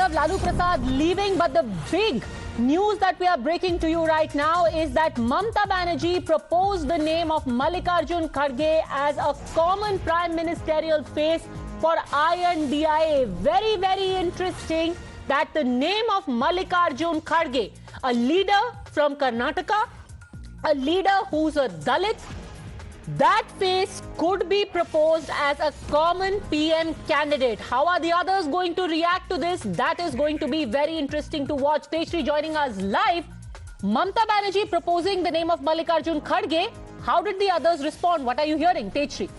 Yadav, Lalu Prasad leaving, but the big news that we are breaking to you right now is that Mamata Banerjee proposed the name of Mallikarjun Kharge as a common prime ministerial face for INDIA. Very, very interesting that the name of Mallikarjun Kharge, a leader from Karnataka, a leader who's a Dalit, that face could be proposed as a common PM candidate. How are the others going to react to this? That is going to be very interesting to watch. Tejshri joining us live. Mamata Banerjee proposing the name of Mallikarjun Kharge. How did the others respond? What are you hearing, Tejshri?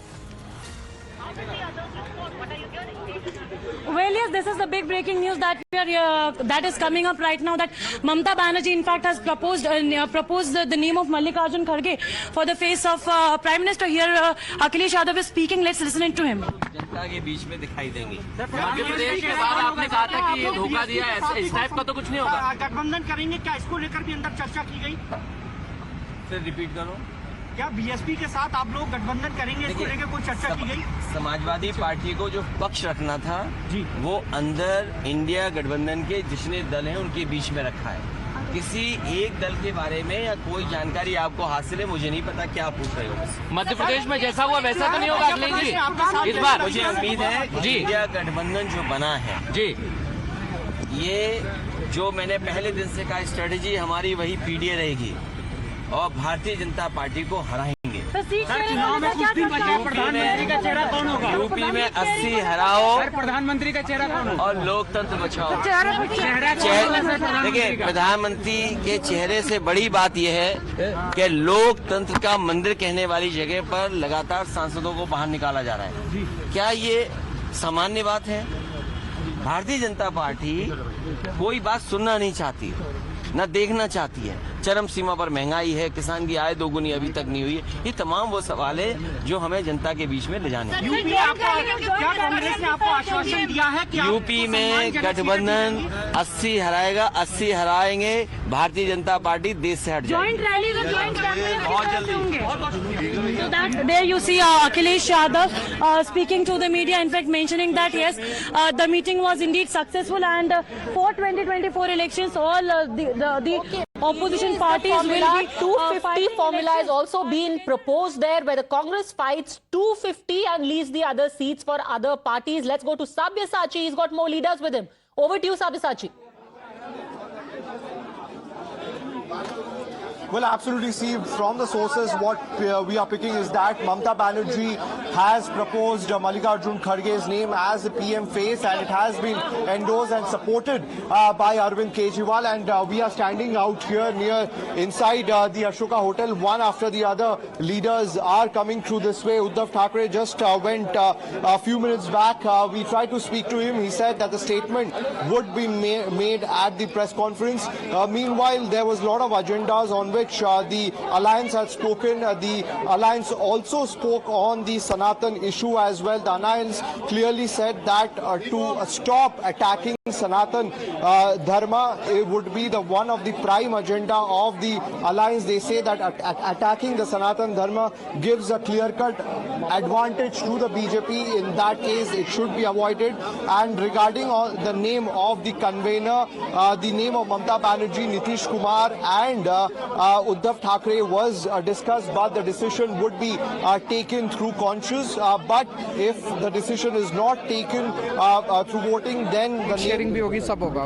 Well, yes, this is the big breaking news that that is coming up right now. That Mamata Banerjee, in fact, has proposed the name of Mallikarjun Kharge for the face of Prime Minister. Here, Akhilesh Yadav is speaking. Let's listen to him. जनता के बीच में दिखाई देंगे। मध्य प्रदेश के बाद आपने कहा था कि ये धोखा दिया है, इस टाइप का तो कुछ नहीं होगा। गठबंधन करेंगे क्या? इसको लेकर भी अंदर चर्चा की गई। फिर रिपीट करो। क्या बीएसपी के साथ आप लोग गठबंधन करेंगे? इसको लेकर कोई चर्चा की गई? समाजवादी पार्टी को जो पक्ष रखना था वो अंदर इंडिया गठबंधन के जितने दल हैं उनके बीच में रखा है। किसी एक दल के बारे में या कोई जानकारी आपको हासिल है, मुझे नहीं पता क्या पूछ रहे हो। मध्य प्रदेश में जैसा हुआ वैसा तो नहीं होगा अखिलेश जी इस बार? मुझे उम्मीद है कि इंडिया गठबंधन जो बना है जी, ये जो मैंने पहले दिन से कहा स्ट्रेटेजी हमारी वही पीडीए रहेगी और भारतीय जनता पार्टी को हराएंगे। प्रधानमंत्री का चेहरा कौन होगा? यूपी में 80 हराओ, प्रधानमंत्री का चेहरा कौन होगा? और लोकतंत्र बचाओ। चेहरा देखिए, प्रधानमंत्री के चेहरे से बड़ी बात यह है कि लोकतंत्र का मंदिर कहने वाली जगह पर लगातार सांसदों को बाहर निकाला जा रहा है। क्या ये सामान्य बात है? भारतीय जनता पार्टी कोई बात सुनना नहीं चाहती, न देखना चाहती है। चरम सीमा पर महंगाई है, किसान की आय दोगुनी अभी तक नहीं हुई है। ये तमाम वो सवाल है जो हमें जनता के बीच में ले जाने हैं। क्या कांग्रेस ने आपको आश्वासन दिया है कि यूपी में गठबंधन 80 हराएगा, 80 हराएंगे, भारतीय जनता पार्टी देश से हट जाएगी। So that there you see Akhilesh Yadav speaking to the media, in fact mentioning that yes, the meeting was indeed successful and for 2024 elections all the opposition parties will be 250 formula has also been proposed there, where the Congress fights 250 and leaves the other seats for other parties. Let's go to Sabyasachi. He's got more leaders with him. Over to you, Sabyasachi. Well, absolutely. See, from the sources, what we are picking is that Mamata Banerjee has proposed Mallikarjun Kharge's name as the PM face, and it has been endorsed and supported by Arvind Kejriwal. And we are standing out here near inside the Ashoka Hotel. One after the other leaders are coming through this way. Uddhav Thackeray just went a few minutes back. We tried to speak to him. He said that the statement would be made at the press conference. Meanwhile, there was a lot of agendas on which the alliance had spoken. The alliance also spoke on the Sanatan issue as well. The alliance clearly said that to stop attacking Sanatan Dharma, it would be the one of the prime agenda of the alliance. They say that attacking the Sanatan Dharma gives a clear-cut advantage to the BJP. In that case, it should be avoided. And regarding the name of the convener, the name of Mamata Banerjee, Nitish Kumar and Uddhav Thackeray was discussed, but the decision would be taken through conscience. But if the decision is not taken through voting, then the sharing भी होगी, सब होगा।